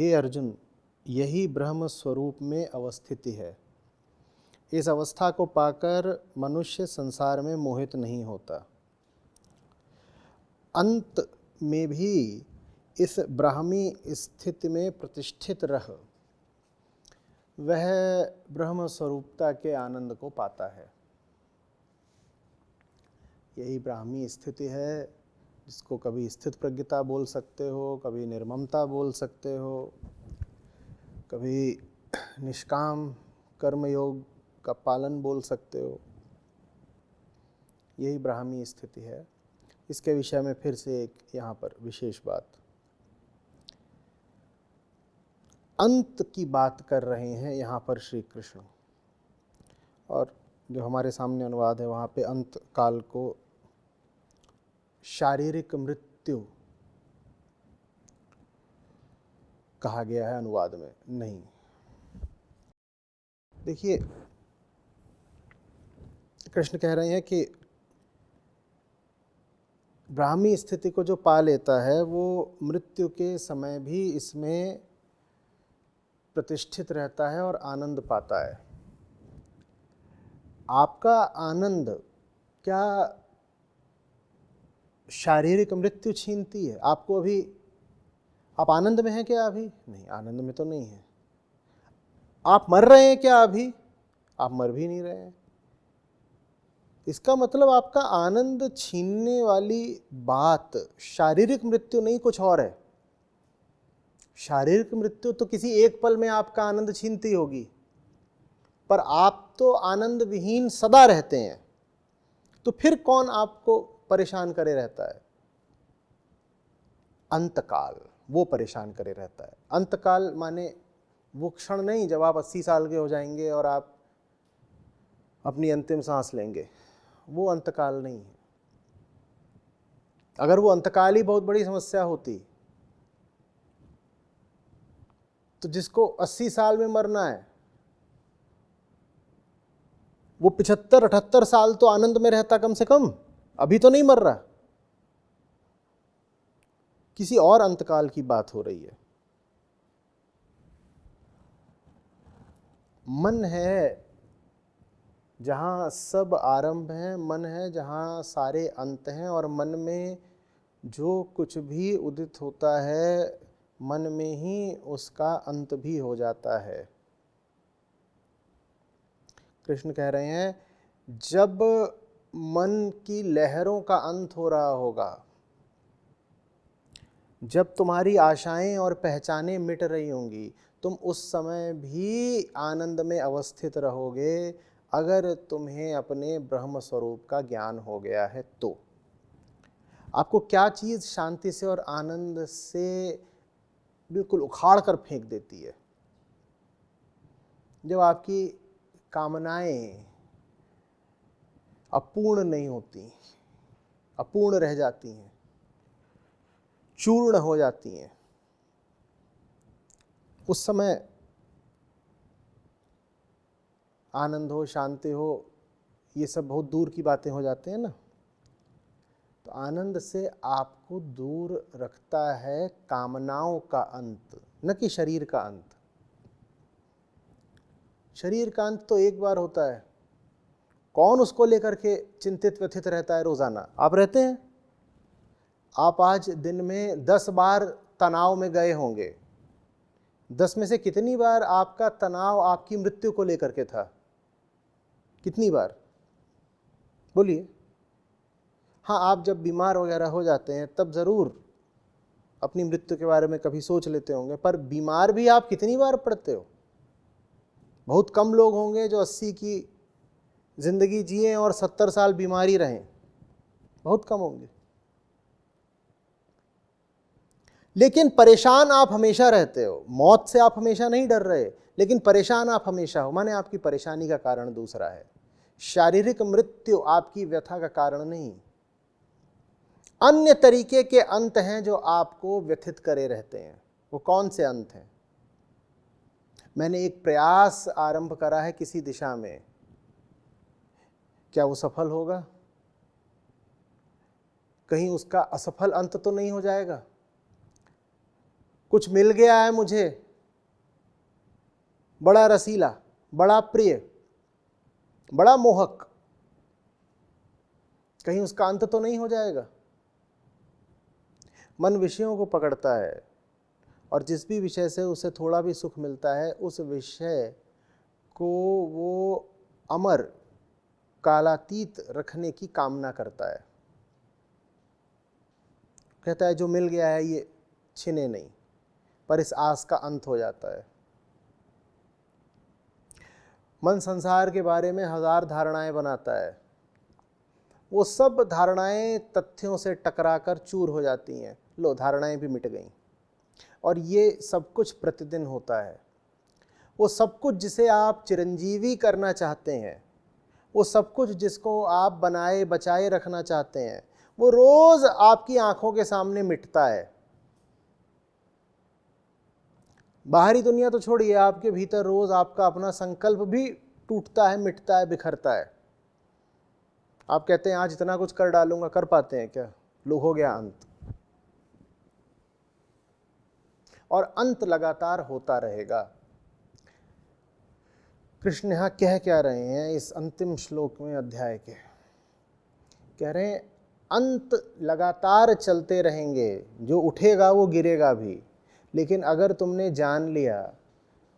हे अर्जुन, यही ब्रह्म स्वरूप में अवस्थिति है। इस अवस्था को पाकर मनुष्य संसार में मोहित नहीं होता। अंत में भी इस ब्राह्मी स्थिति में प्रतिष्ठित रह वह ब्रह्म स्वरूपता के आनंद को पाता है। यही ब्राह्मी स्थिति है, जिसको कभी स्थित प्रज्ञता बोल सकते हो, कभी निर्ममता बोल सकते हो, कभी निष्काम कर्मयोग का पालन बोल सकते हो। यही ब्राह्मी स्थिति है। इसके विषय में फिर से एक यहाँ पर विशेष बात, अंत की बात कर रहे हैं यहाँ पर श्री कृष्ण, और जो हमारे सामने अनुवाद है वहाँ पे अंत काल को शारीरिक मृत्यु कहा गया है, अनुवाद में नहीं। देखिए, कृष्ण कह रहे हैं कि ब्राह्मी स्थिति को जो पा लेता है वो मृत्यु के समय भी इसमें प्रतिष्ठित रहता है और आनंद पाता है। आपका आनंद क्या शारीरिक मृत्यु छीनती है? आपको अभी, आप आनंद में हैं क्या? अभी नहीं, आनंद में तो नहीं है। आप मर रहे हैं क्या? अभी आप मर भी नहीं रहे हैं। इसका मतलब आपका आनंद छीनने वाली बात शारीरिक मृत्यु नहीं, कुछ और है। शारीरिक मृत्यु तो किसी एक पल में आपका आनंद छीनती होगी, पर आप तो आनंद विहीन सदा रहते हैं। तो फिर कौन आपको परेशान करे रहता है? अंतकाल, वो परेशान करे रहता है। अंतकाल माने वो क्षण नहीं जब आप 80 साल के हो जाएंगे और आप अपनी अंतिम सांस लेंगे, वो अंतकाल नहीं है। अगर वो अंतकाल ही बहुत बड़ी समस्या होती तो जिसको 80 साल में मरना है वो 75-78 साल तो आनंद में रहता कम से कम, अभी तो नहीं मर रहा। किसी और अंतकाल की बात हो रही है। मन है जहाँ सब आरंभ है, मन है जहाँ सारे अंत हैं, और मन में जो कुछ भी उदित होता है मन में ही उसका अंत भी हो जाता है। कृष्ण कह रहे हैं जब मन की लहरों का अंत हो रहा होगा, जब तुम्हारी आशाएं और पहचानें मिट रही होंगी, तुम उस समय भी आनंद में अवस्थित रहोगे अगर तुम्हें अपने ब्रह्म स्वरूप का ज्ञान हो गया है तो। आपको क्या चीज़ शांति से और आनंद से बिल्कुल उखाड़ कर फेंक देती है? जब आपकी कामनाएं अपूर्ण नहीं होती, अपूर्ण रह जाती हैं, चूर्ण हो जाती हैं, उस समय आनंद हो, शांति हो, ये सब बहुत दूर की बातें हो जाते हैं ना। तो आनंद से आपको दूर रखता है कामनाओं का अंत, न कि शरीर का अंत। शरीर का अंत तो एक बार होता है, कौन उसको लेकर के चिंतित व्यथित रहता है? रोजाना आप रहते हैं। आप आज दिन में 10 बार तनाव में गए होंगे, 10 में से कितनी बार आपका तनाव आपकी मृत्यु को लेकर के था? कितनी बार? बोलिए। हाँ, आप जब बीमार वगैरह हो जाते हैं तब जरूर अपनी मृत्यु के बारे में कभी सोच लेते होंगे, पर बीमार भी आप कितनी बार पड़ते हो? बहुत कम लोग होंगे जो 80 की जिंदगी जिए और 70 साल बीमारी रहें, बहुत कम होंगे। लेकिन परेशान आप हमेशा रहते हो। मौत से आप हमेशा नहीं डर रहे, लेकिन परेशान आप हमेशा हो, माने आपकी परेशानी का कारण दूसरा है। शारीरिक मृत्यु आपकी व्यथा का कारण नहीं, अन्य तरीके के अंत हैं जो आपको व्यथित करे रहते हैं। वो कौन से अंत हैं? मैंने एक प्रयास आरंभ करा है किसी दिशा में, क्या वो सफल होगा? कहीं उसका असफल अंत तो नहीं हो जाएगा? कुछ मिल गया है मुझे बड़ा रसीला, बड़ा प्रिय, बड़ा मोहक, कहीं उसका अंत तो नहीं हो जाएगा। मन विषयों को पकड़ता है और जिस भी विषय से उसे थोड़ा भी सुख मिलता है उस विषय को वो अमर कालातीत रखने की कामना करता है। कहता है जो मिल गया है ये छिने नहीं, पर इस आस का अंत हो जाता है। मन संसार के बारे में 1000 धारणाएं बनाता है, वो सब धारणाएं तथ्यों से टकराकर चूर हो जाती हैं। लो, धारणाएं भी मिट गईं। और ये सब कुछ प्रतिदिन होता है। वो सब कुछ जिसे आप चिरंजीवी करना चाहते हैं, वो सब कुछ जिसको आप बनाए बचाए रखना चाहते हैं, वो रोज आपकी आंखों के सामने मिटता है। बाहरी दुनिया तो छोड़िए, आपके भीतर रोज आपका अपना संकल्प भी टूटता है, मिटता है, बिखरता है। आप कहते हैं आज इतना कुछ कर डालूंगा, कर पाते हैं क्या? लो, हो गया अंत। और अंत लगातार होता रहेगा। कृष्ण यहां कह क्या रहे हैं इस अंतिम श्लोक में अध्याय के? कह रहे हैं अंत लगातार चलते रहेंगे, जो उठेगा वो गिरेगा भी। लेकिन अगर तुमने जान लिया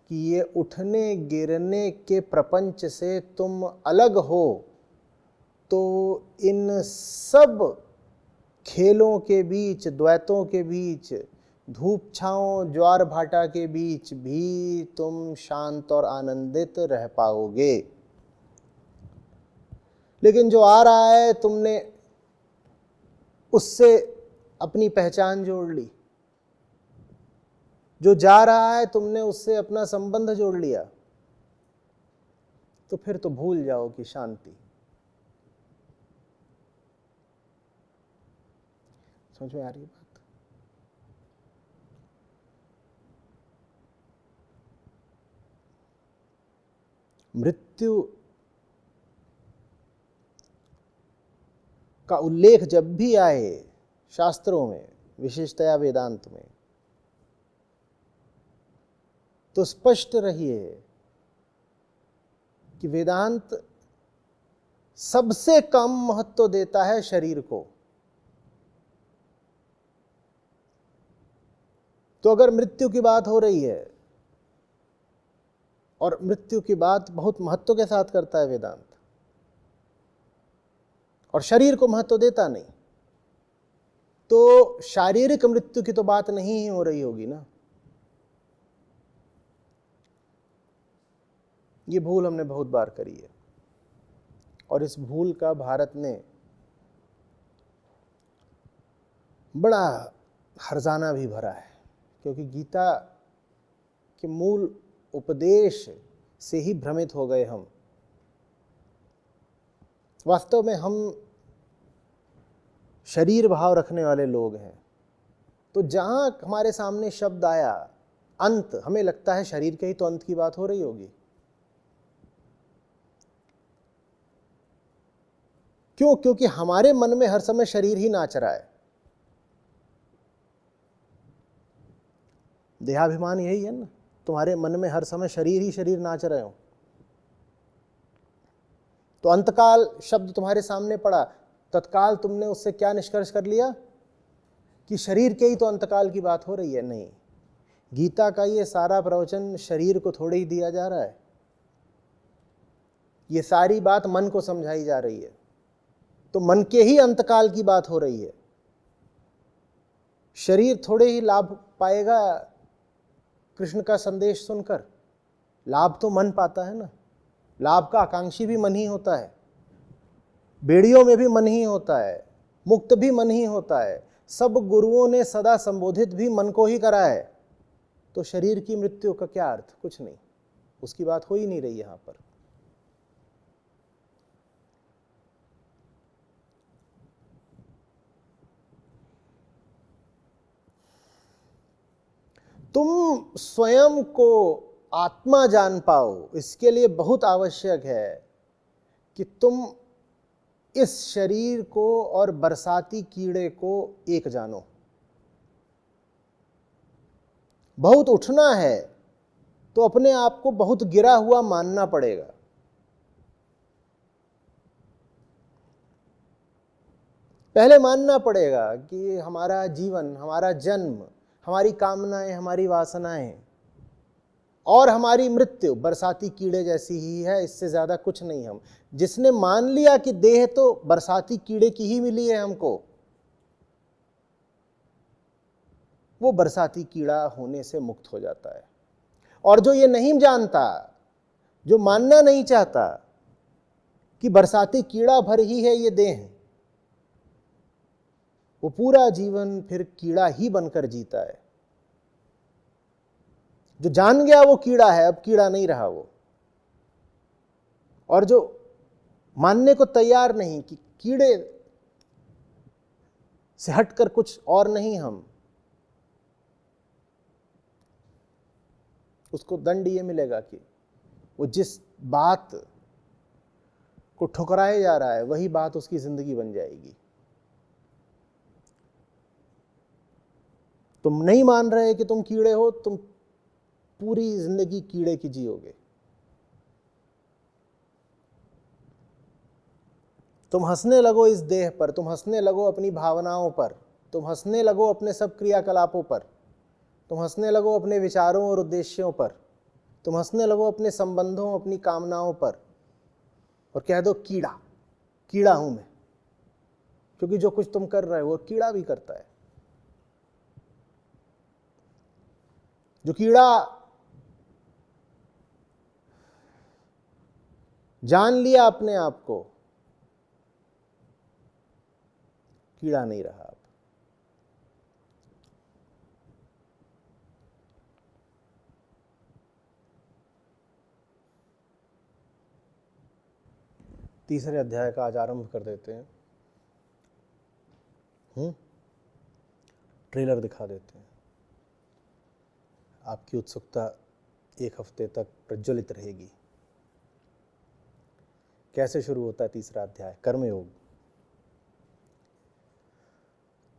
कि ये उठने गिरने के प्रपंच से तुम अलग हो, तो इन सब खेलों के बीच, द्वैतों के बीच, धूप छांव ज्वार भाटा के बीच भी तुम शांत और आनंदित रह पाओगे। लेकिन जो आ रहा है तुमने उससे अपनी पहचान जोड़ ली, जो जा रहा है तुमने उससे अपना संबंध जोड़ लिया, तो फिर तो भूल जाओ कि शांति। समझ में आ रही है बात? मृत्यु का उल्लेख जब भी आए शास्त्रों में, विशेषतया वेदांत में, तो स्पष्ट रहिए कि वेदांत सबसे कम महत्व देता है शरीर को। तो अगर मृत्यु की बात हो रही है, और मृत्यु की बात बहुत महत्व के साथ करता है वेदांत, और शरीर को महत्व देता नहीं, तो शारीरिक मृत्यु की तो बात नहीं ही हो रही होगी ना। ये भूल हमने बहुत बार करी है, और इस भूल का भारत ने बड़ा हर्जाना भी भरा है, क्योंकि गीता के मूल उपदेश से ही भ्रमित हो गए हम। वास्तव में हम शरीर भाव रखने वाले लोग हैं, तो जहां हमारे सामने शब्द आया अंत, हमें लगता है शरीर के ही तो अंत की बात हो रही होगी। क्यों? क्योंकि हमारे मन में हर समय शरीर ही नाच रहा है। देहाभिमान यही है ना, तुम्हारे मन में हर समय शरीर ही शरीर नाच रहे हो। तो अंतकाल शब्द तुम्हारे सामने पड़ा, तत्काल तुमने उससे क्या निष्कर्ष कर लिया कि शरीर के ही तो अंतकाल की बात हो रही है। नहीं, गीता का ये सारा प्रवचन शरीर को थोड़े ही दिया जा रहा है, ये सारी बात मन को समझाई जा रही है। तो मन के ही अंतकाल की बात हो रही है। शरीर थोड़े ही लाभ पाएगा कृष्ण का संदेश सुनकर, लाभ तो मन पाता है ना। लाभ का आकांक्षी भी मन ही होता है, बेड़ियों में भी मन ही होता है, मुक्त भी मन ही होता है, सब गुरुओं ने सदा संबोधित भी मन को ही करा है। तो शरीर की मृत्यु का क्या अर्थ? कुछ नहीं, उसकी बात हो ही नहीं रही यहां पर। तुम स्वयं को आत्मा जान पाओ, इसके लिए बहुत आवश्यक है कि तुम इस शरीर को और बरसाती कीड़े को एक जानो। बहुत उठना है तो अपने आप को बहुत गिरा हुआ मानना पड़ेगा। पहले मानना पड़ेगा कि हमारा जीवन, हमारा जन्म, हमारी कामनाएं, हमारी वासनाएं और हमारी मृत्यु बरसाती कीड़े जैसी ही है, इससे ज्यादा कुछ नहीं। हम जिसने मान लिया कि देह तो बरसाती कीड़े की ही मिली है हमको, वो बरसाती कीड़ा होने से मुक्त हो जाता है। और जो ये नहीं जानता, जो मानना नहीं चाहता कि बरसाती कीड़ा भर ही है ये देह, वो पूरा जीवन फिर कीड़ा ही बनकर जीता है। जो जान गया वो कीड़ा है, अब कीड़ा नहीं रहा वो। और जो मानने को तैयार नहीं कि कीड़े से हटकर कुछ और नहीं हम, उसको दंड ये मिलेगा कि वो जिस बात को ठुकराया जा रहा है वही बात उसकी जिंदगी बन जाएगी। तुम नहीं मान रहे कि तुम कीड़े हो, तुम पूरी जिंदगी कीड़े की जियोगे। तुम हंसने लगो इस देह पर, तुम हंसने लगो अपनी भावनाओं पर, तुम हंसने लगो अपने सब क्रियाकलापों पर, तुम हंसने लगो अपने विचारों और उद्देश्यों पर, तुम हंसने लगो अपने संबंधों, अपनी कामनाओं पर, और कह दो कीड़ा, कीड़ा हूं मैं। क्योंकि जो कुछ तुम कर रहे हो वो कीड़ा भी करता है। जो कीड़ा जान लिया अपने आप को, कीड़ा नहीं रहा अब। तीसरे अध्याय का आज आरंभ कर देते हैं। ट्रेलर दिखा देते हैं। आपकी उत्सुकता एक हफ्ते तक प्रज्वलित रहेगी। कैसे शुरू होता है तीसरा अध्याय? कर्मयोग।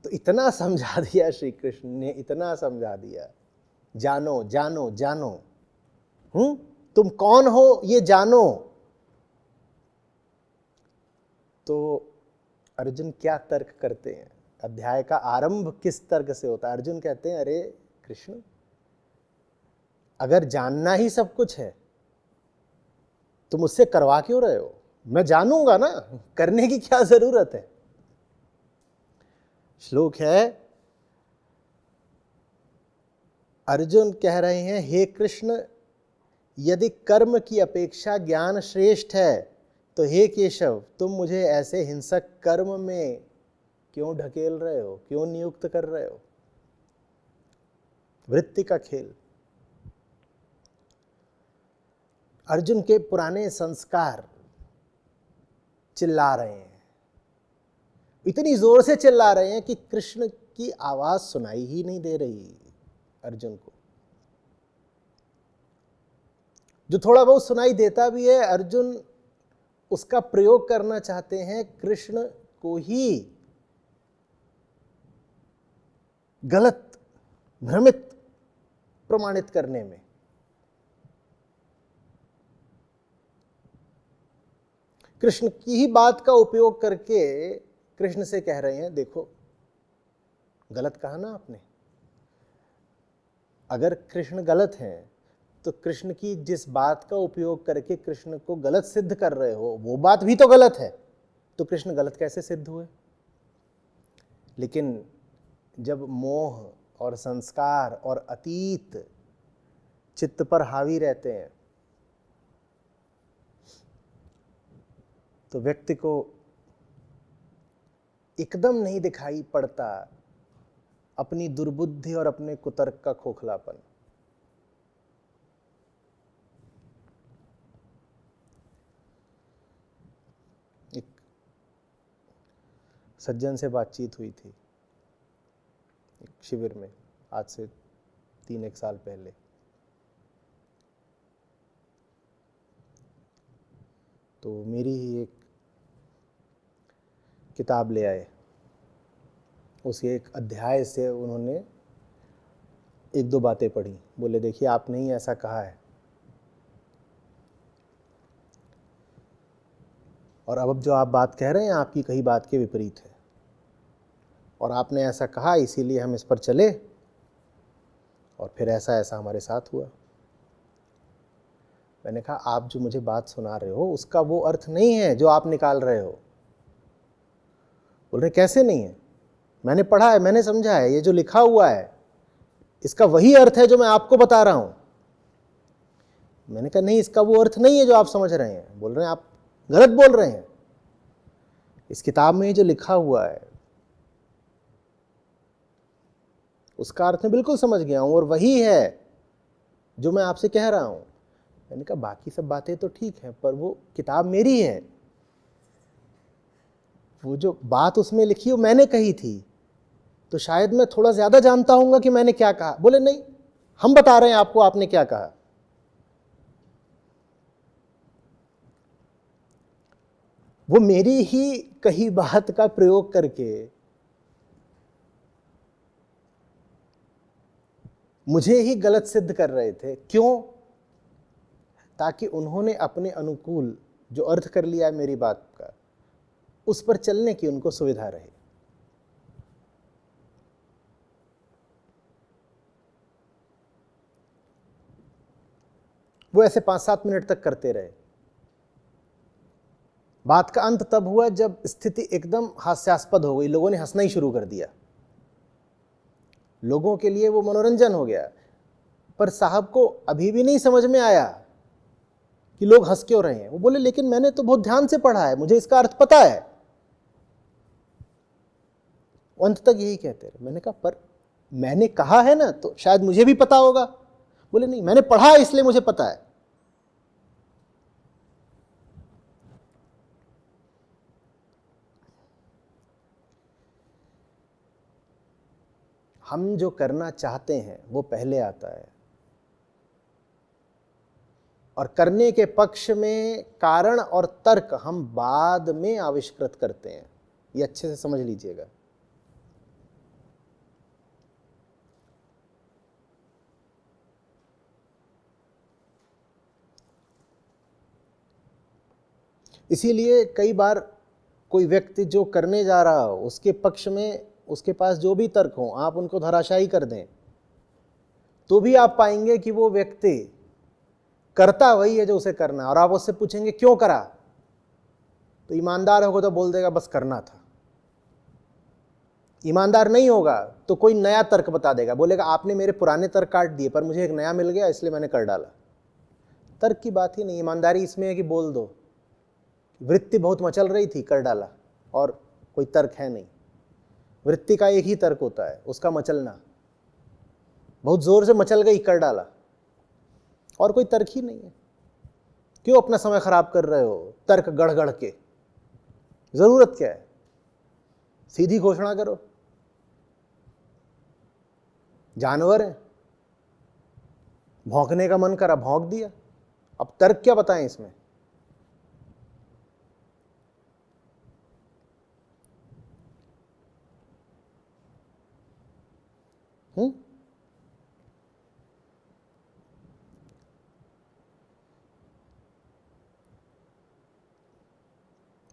तो इतना समझा दिया श्री कृष्ण ने, इतना समझा दिया, जानो जानो जानो। तुम कौन हो ये जानो। तो अर्जुन क्या तर्क करते हैं? अध्याय का आरंभ किस तर्क से होता है? अर्जुन कहते हैं, अरे कृष्ण, अगर जानना ही सब कुछ है तो मुझसे करवा क्यों रहे हो? मैं जानूंगा ना, करने की क्या जरूरत है? श्लोक है, अर्जुन कह रहे हैं, हे कृष्ण, यदि कर्म की अपेक्षा ज्ञान श्रेष्ठ है तो हे केशव, तुम मुझे ऐसे हिंसक कर्म में क्यों ढकेल रहे हो, क्यों नियुक्त कर रहे हो? वृत्ति का खेल। अर्जुन के पुराने संस्कार चिल्ला रहे हैं, इतनी जोर से चिल्ला रहे हैं कि कृष्ण की आवाज सुनाई ही नहीं दे रही अर्जुन को। जो थोड़ा बहुत सुनाई देता भी है, अर्जुन उसका प्रयोग करना चाहते हैं कृष्ण को ही गलत, भ्रमित प्रमाणित करने में। कृष्ण की ही बात का उपयोग करके कृष्ण से कह रहे हैं, देखो गलत कहा ना आपने। अगर कृष्ण गलत हैं तो कृष्ण की जिस बात का उपयोग करके कृष्ण को गलत सिद्ध कर रहे हो वो बात भी तो गलत है, तो कृष्ण गलत कैसे सिद्ध हुए? लेकिन जब मोह और संस्कार और अतीत चित्त पर हावी रहते हैं तो व्यक्ति को एकदम नहीं दिखाई पड़ता अपनी दुर्बुद्धि और अपने कुतर्क का खोखलापन। एक सज्जन से बातचीत हुई थी एक शिविर में, आज से 3-1 साल पहले। तो मेरी ही एक किताब ले आए, उस एक अध्याय से उन्होंने एक दो बातें पढ़ी, बोले देखिए आपने ही ऐसा कहा है और अब जो आप बात कह रहे हैं आपकी कही बात के विपरीत है, और आपने ऐसा कहा इसीलिए हम इस पर चले और फिर ऐसा ऐसा हमारे साथ हुआ। मैंने कहा आप जो मुझे बात सुना रहे हो उसका वो अर्थ नहीं है जो आप निकाल रहे हो। बोल रहे कैसे नहीं है? मैंने पढ़ा है, मैंने समझा है, ये जो लिखा हुआ है इसका वही अर्थ है जो मैं आपको बता रहा हूं। मैंने कहा नहीं, इसका वो अर्थ नहीं है जो आप समझ रहे हैं। बोल रहे हैं आप गलत बोल रहे हैं, इस किताब में जो लिखा हुआ है उसका अर्थ मैं बिल्कुल समझ गया हूं और वही है जो मैं आपसे कह रहा हूं। मैंने कहा बाकी सब बातें तो ठीक है पर वो किताब मेरी है, वो जो बात उसमें लिखी वो मैंने कही थी, तो शायद मैं थोड़ा ज्यादा जानता हूंगा कि मैंने क्या कहा। बोले नहीं, हम बता रहे हैं आपको आपने क्या कहा। वो मेरी ही कही बात का प्रयोग करके मुझे ही गलत सिद्ध कर रहे थे। क्यों? ताकि उन्होंने अपने अनुकूल जो अर्थ कर लिया है मेरी बात का, उस पर चलने की उनको सुविधा रहे। वो ऐसे 5-7 मिनट तक करते रहे। बात का अंत तब हुआ जब स्थिति एकदम हास्यास्पद हो गई, लोगों ने हंसना ही शुरू कर दिया। लोगों के लिए वो मनोरंजन हो गया, पर साहब को अभी भी नहीं समझ में आया कि लोग हंस क्यों रहे हैं। वो बोले लेकिन मैंने तो बहुत ध्यान से पढ़ा है, मुझे इसका अर्थ पता है। अंत तक यही कहते रहे। मैंने कहा पर मैंने कहा है ना, तो शायद मुझे भी पता होगा। बोले नहीं, मैंने पढ़ा है इसलिए मुझे पता है। हम जो करना चाहते हैं वो पहले आता है, और करने के पक्ष में कारण और तर्क हम बाद में आविष्कृत करते हैं। ये अच्छे से समझ लीजिएगा। इसीलिए कई बार कोई व्यक्ति जो करने जा रहा हो उसके पक्ष में उसके पास जो भी तर्क हो आप उनको धराशायी कर दें, तो भी आप पाएंगे कि वो व्यक्ति करता वही है जो उसे करना है। और आप उससे पूछेंगे क्यों करा, तो ईमानदार होगा तो बोल देगा बस करना था। ईमानदार नहीं होगा तो कोई नया तर्क बता देगा, बोलेगा आपने मेरे पुराने तर्क काट दिए पर मुझे एक नया मिल गया इसलिए मैंने कर डाला। तर्क की बात ही नहीं, ईमानदारी इसमें है कि बोल दो वृत्ति बहुत मचल रही थी कर डाला, और कोई तर्क है नहीं। वृत्ति का एक ही तर्क होता है, उसका मचलना। बहुत जोर से मचल गई कर डाला, और कोई तर्क ही नहीं है। क्यों अपना समय खराब कर रहे हो तर्क गढ़ गढ़ के? जरूरत क्या है? सीधी घोषणा करो। जानवर है, भौंकने का मन करा भौंक दिया, अब तर्क क्या बताएं इसमें?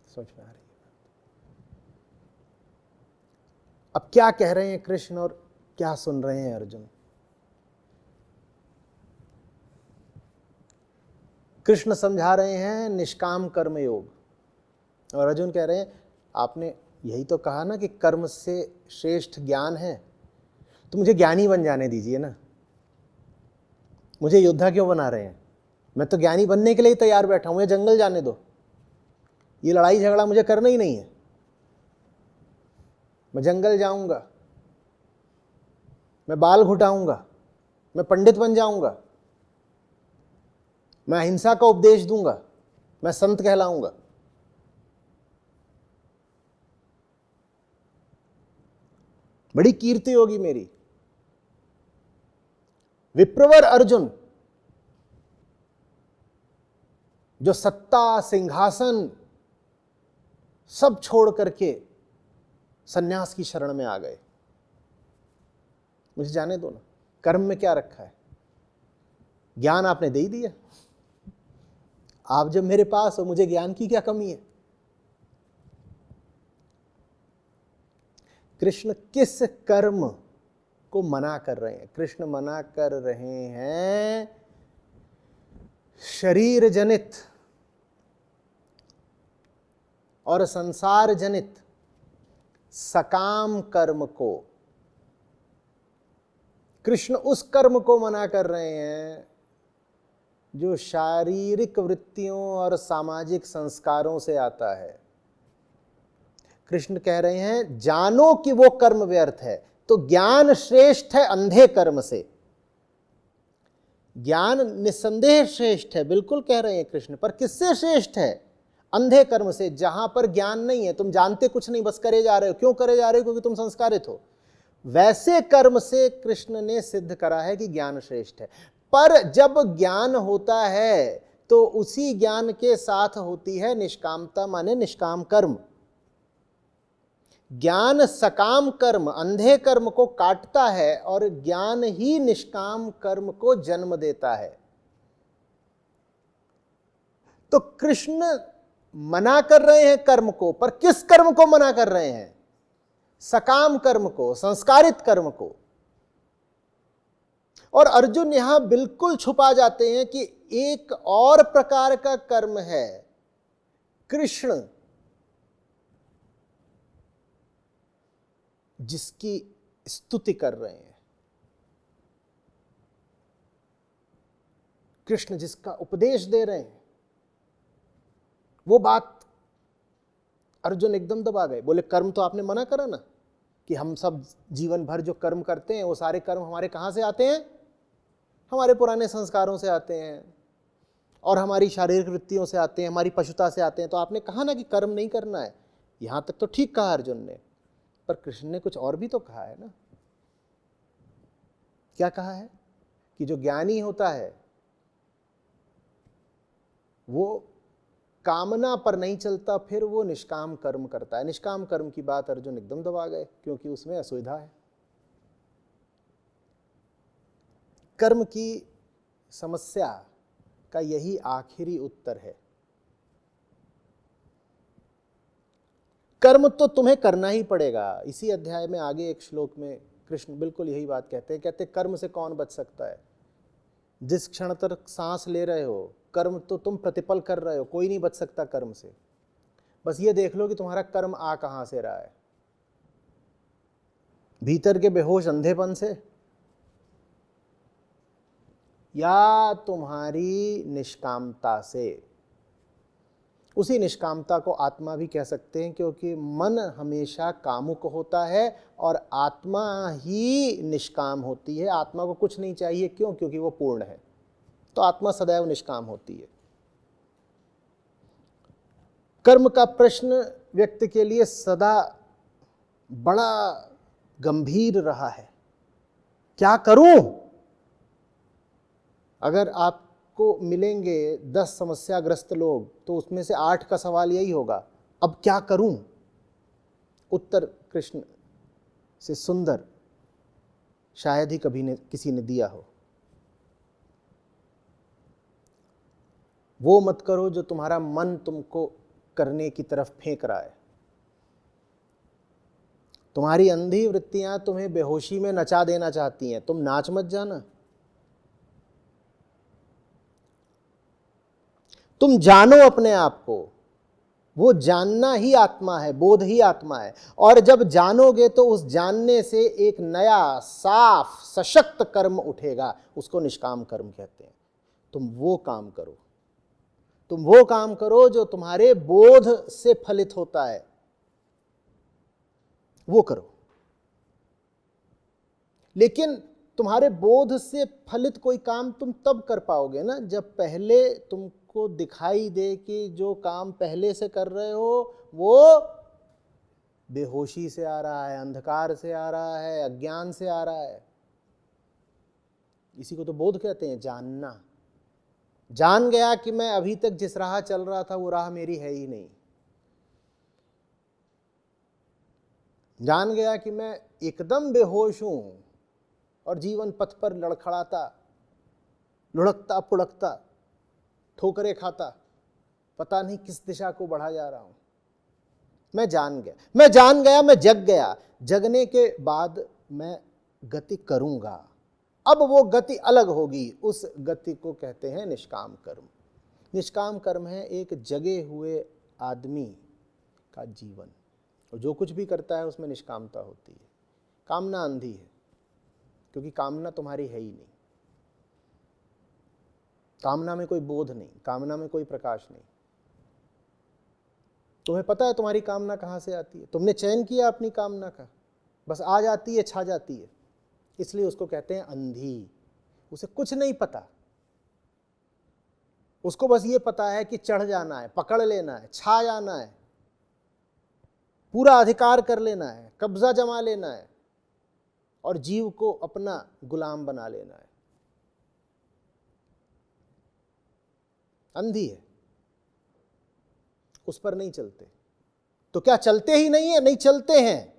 समझ में आ रही है? अब क्या कह रहे हैं कृष्ण और क्या सुन रहे हैं अर्जुन? कृष्ण समझा रहे हैं निष्काम कर्म योग, और अर्जुन कह रहे हैं आपने यही तो कहा ना कि कर्म से श्रेष्ठ ज्ञान है, तो मुझे ज्ञानी बन जाने दीजिए ना। मुझे योद्धा क्यों बना रहे हैं? मैं तो ज्ञानी बनने के लिए तैयार बैठा हूं, मुझे जंगल जाने दो। ये लड़ाई झगड़ा मुझे करना ही नहीं है। मैं जंगल जाऊंगा, मैं बाल घुटाऊंगा, मैं पंडित बन जाऊंगा, मैं अहिंसा का उपदेश दूंगा, मैं संत कहलाऊंगा। बड़ी कीर्ति होगी मेरी। विप्रवर अर्जुन जो सत्ता सिंहासन सब छोड़ करके सन्यास की शरण में आ गए, मुझे जाने दो ना। कर्म में क्या रखा है? ज्ञान आपने दे ही दिया। आप जब मेरे पास हो, मुझे ज्ञान की क्या कमी है? कृष्ण किस कर्म को मना कर रहे हैं? कृष्ण मना कर रहे हैं शरीर जनित और संसार जनित सकाम कर्म को। कृष्ण उस कर्म को मना कर रहे हैं जो शारीरिक वृत्तियों और सामाजिक संस्कारों से आता है। कृष्ण कह रहे हैं जानो कि वो कर्म व्यर्थ है, तो ज्ञान श्रेष्ठ है अंधे कर्म से। ज्ञान निस्संदेह श्रेष्ठ है, बिल्कुल कह रहे हैं कृष्ण, पर किससे श्रेष्ठ है? अंधे कर्म से, जहां पर ज्ञान नहीं है, तुम जानते कुछ नहीं, बस करे जा रहे हो। क्यों करे जा रहे हो? क्योंकि तुम संस्कारित हो। वैसे कर्म से कृष्ण ने सिद्ध करा है कि ज्ञान श्रेष्ठ है। पर जब ज्ञान होता है तो उसी ज्ञान के साथ होती है निष्कामता, माने निष्काम कर्म। ज्ञान सकाम कर्म, अंधे कर्म को काटता है और ज्ञान ही निष्काम कर्म को जन्म देता है। तो कृष्ण मना कर रहे हैं कर्म को, पर किस कर्म को मना कर रहे हैं? सकाम कर्म को, संस्कारित कर्म को। और अर्जुन यहां बिल्कुल छुपा जाते हैं कि एक और प्रकार का कर्म है। कृष्ण जिसकी स्तुति कर रहे हैं, कृष्ण जिसका उपदेश दे रहे हैं, वो बात अर्जुन एकदम दबा गए। बोले कर्म तो आपने मना करा ना, कि हम सब जीवन भर जो कर्म करते हैं वो सारे कर्म हमारे कहां से आते हैं? हमारे पुराने संस्कारों से आते हैं और हमारी शारीरिक वृत्तियों से आते हैं, हमारी पशुता से आते हैं। तो आपने कहा ना कि कर्म नहीं करना है। यहां तक तो ठीक कहा अर्जुन ने, पर कृष्ण ने कुछ और भी तो कहा है ना। क्या कहा है? कि जो ज्ञानी होता है वो कामना पर नहीं चलता, फिर वो निष्काम कर्म करता है। निष्काम कर्म की बात अर्जुन एकदम दबा गए, क्योंकि उसमें असुविधा है। कर्म की समस्या का यही आखिरी उत्तर है। कर्म तो तुम्हें करना ही पड़ेगा। इसी अध्याय में आगे एक श्लोक में कृष्ण बिल्कुल यही बात कहते हैं। कहते कर्म से कौन बच सकता है? जिस क्षण तक सांस ले रहे हो, कर्म तो तुम प्रतिपल कर रहे हो, कोई नहीं बच सकता कर्म से। बस ये देख लो कि तुम्हारा कर्म आ कहां से रहा है। भीतर के बेहोश अंधेपन से, या तुम्हारी निष्कामता से। उसी निष्कामता को आत्मा भी कह सकते हैं, क्योंकि मन हमेशा कामुक होता है और आत्मा ही निष्काम होती है। आत्मा को कुछ नहीं चाहिए, क्यों? क्योंकि वो पूर्ण है। तो आत्मा सदैव निष्काम होती है। कर्म का प्रश्न व्यक्ति के लिए सदा बड़ा गंभीर रहा है। क्या करूं? अगर आपको मिलेंगे 10 समस्याग्रस्त लोग, तो उसमें से 8 का सवाल यही होगा, अब क्या करूं? उत्तर कृष्ण से सुंदर शायद ही कभी किसी ने दिया हो। वो मत करो जो तुम्हारा मन तुमको करने की तरफ फेंक रहा है। तुम्हारी अंधी वृत्तियां तुम्हें बेहोशी में नचा देना चाहती हैं, तुम नाच मत जाना। तुम जानो अपने आप को। वो जानना ही आत्मा है, बोध ही आत्मा है। और जब जानोगे तो उस जानने से एक नया साफ सशक्त कर्म उठेगा, उसको निष्काम कर्म कहते हैं। तुम वो काम करो, तुम वो काम करो जो तुम्हारे बोध से फलित होता है, वो करो। लेकिन तुम्हारे बोध से फलित कोई काम तुम तब कर पाओगे ना, जब पहले तुमको दिखाई दे कि जो काम पहले से कर रहे हो वो बेहोशी से आ रहा है, अंधकार से आ रहा है, अज्ञान से आ रहा है। इसी को तो बोध कहते हैं, जानना। जान गया कि मैं अभी तक जिस राह चल रहा था वो राह मेरी है ही नहीं। जान गया कि मैं एकदम बेहोश हूं, और जीवन पथ पर लड़खड़ाता, लुढ़कता पुढ़कता, ठोकरें खाता, पता नहीं किस दिशा को बढ़ा जा रहा हूं। मैं जान गया, मैं जग गया। जगने के बाद मैं गति करूंगा। अब वो गति अलग होगी, उस गति को कहते हैं निष्काम कर्म। निष्काम कर्म है एक जगे हुए आदमी का जीवन, और जो कुछ भी करता है उसमें निष्कामता होती है। कामना अंधी है, क्योंकि कामना तुम्हारी है ही नहीं। कामना में कोई बोध नहीं, कामना में कोई प्रकाश नहीं। तुम्हें पता है तुम्हारी कामना कहाँ से आती है, तुमने चयन किया अपनी कामना का, बस आ जाती है, छा जाती है। इसलिए उसको कहते हैं अंधी। उसे कुछ नहीं पता, उसको बस ये पता है कि चढ़ जाना है, पकड़ लेना है, छा जाना है, पूरा अधिकार कर लेना है, कब्जा जमा लेना है और जीव को अपना गुलाम बना लेना है। अंधी है, उस पर नहीं चलते। तो क्या चलते ही नहीं है? नहीं, चलते हैं,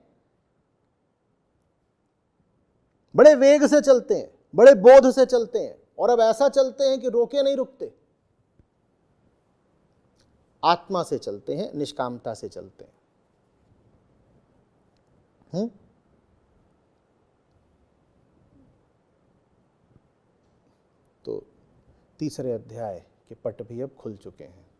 बड़े वेग से चलते हैं, बड़े बोध से चलते हैं, और अब ऐसा चलते हैं कि रोके नहीं रुकते। आत्मा से चलते हैं, निष्कामता से चलते हैं। तो तीसरे अध्याय के पट भी अब खुल चुके हैं।